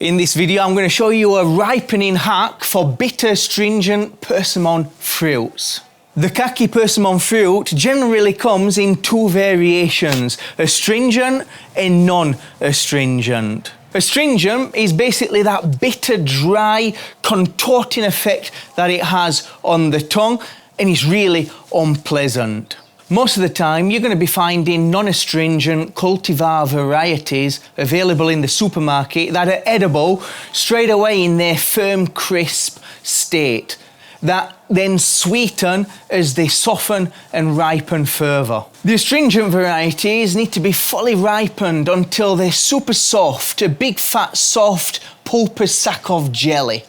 In this video, I'm going to show you a ripening hack for bitter astringent persimmon fruits. The Kaki persimmon fruit generally comes in two variations, astringent and non-astringent. Astringent is basically that bitter, dry, contorting effect that it has on the tongue, and it's really unpleasant. Most of the time, you're going to be finding non-astringent cultivar varieties available in the supermarket that are edible straight away in their firm, crisp state, that then sweeten as they soften and ripen further. The astringent varieties need to be fully ripened until they're super soft, a big fat soft pulpous sack of jelly.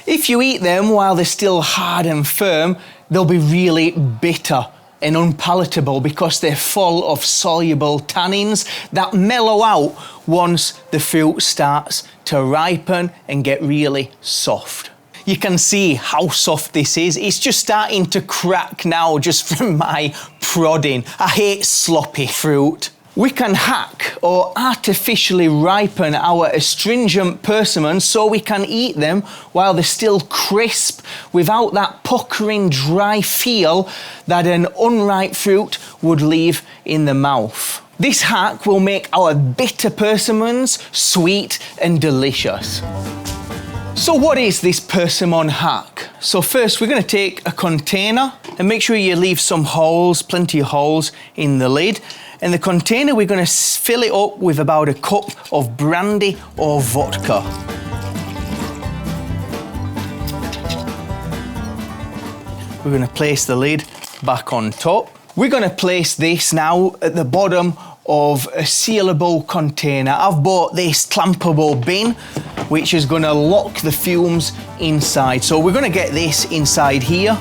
If you eat them while they're still hard and firm, they'll be really bitter and unpalatable because they're full of soluble tannins that mellow out once the fruit starts to ripen and get really soft. You can see how soft this is. It's just starting to crack now just from my prodding. I hate sloppy fruit. We can hack or artificially ripen our astringent persimmons so we can eat them while they're still crisp without that puckering dry feel that an unripe fruit would leave in the mouth. This hack will make our bitter persimmons sweet and delicious. So what is this persimmon hack? So first we're going to take a container and make sure you leave some holes, plenty of holes in the lid. And the container, we're going to fill it up with about a cup of brandy or vodka. We're going to place the lid back on top. We're going to place this now at the bottom of a sealable container. I've bought this clampable bin, which is going to lock the fumes inside. So we're going to get this inside here.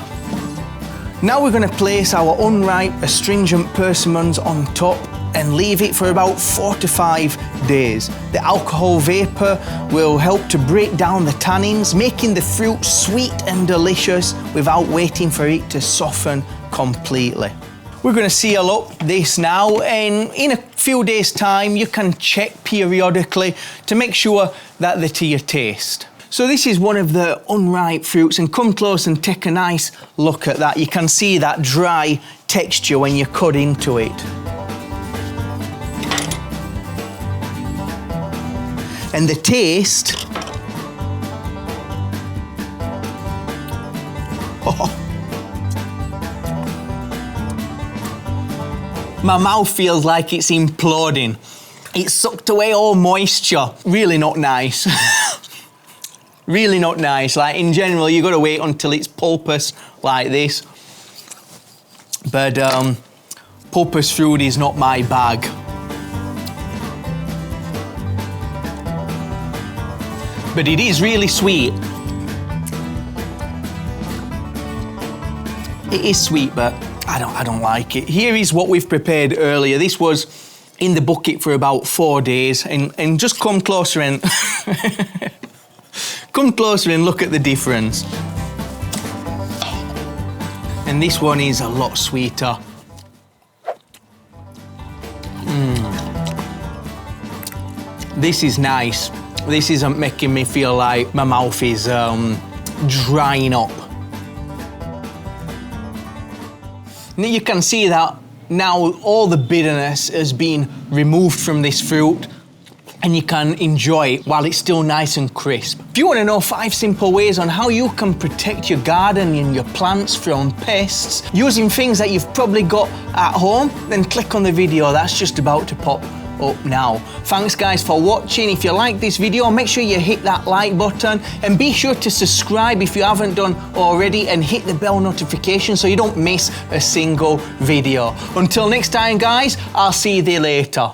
Now we're going to place our unripe astringent persimmons on top and leave it for about 4 to 5 days. The alcohol vapour will help to break down the tannins, making the fruit sweet and delicious without waiting for it to soften completely. We're going to seal up this now, and in a few days' time you can check periodically to make sure that they're to your taste. So this is one of the unripe fruits, and come close and take a nice look at that. You can see that dry texture when you cut into it. And the taste, my mouth feels like it's imploding. It sucked away all moisture. Really not nice. Really not nice. Like in general, you've got to wait until it's pulpous like this. But pulpous fruit is not my bag. But it is really sweet. It is sweet, but I don't like it. Here is what we've prepared earlier. This was in the bucket for about 4 days, and just come closer and come closer and look at the difference. And this one is a lot sweeter. This is nice. This isn't making me feel like my mouth is drying up. Now you can see that now all the bitterness has been removed from this fruit, and you can enjoy it while it's still nice and crisp. If you want to know 5 simple ways on how you can protect your garden and your plants from pests using things that you've probably got at home, then click on the video that's just about to pop up now. Thanks guys for watching. If you like this video, make sure you hit that like button, and be sure to subscribe if you haven't done already, and hit the bell notification so you don't miss a single video. Until next time guys, I'll see you later.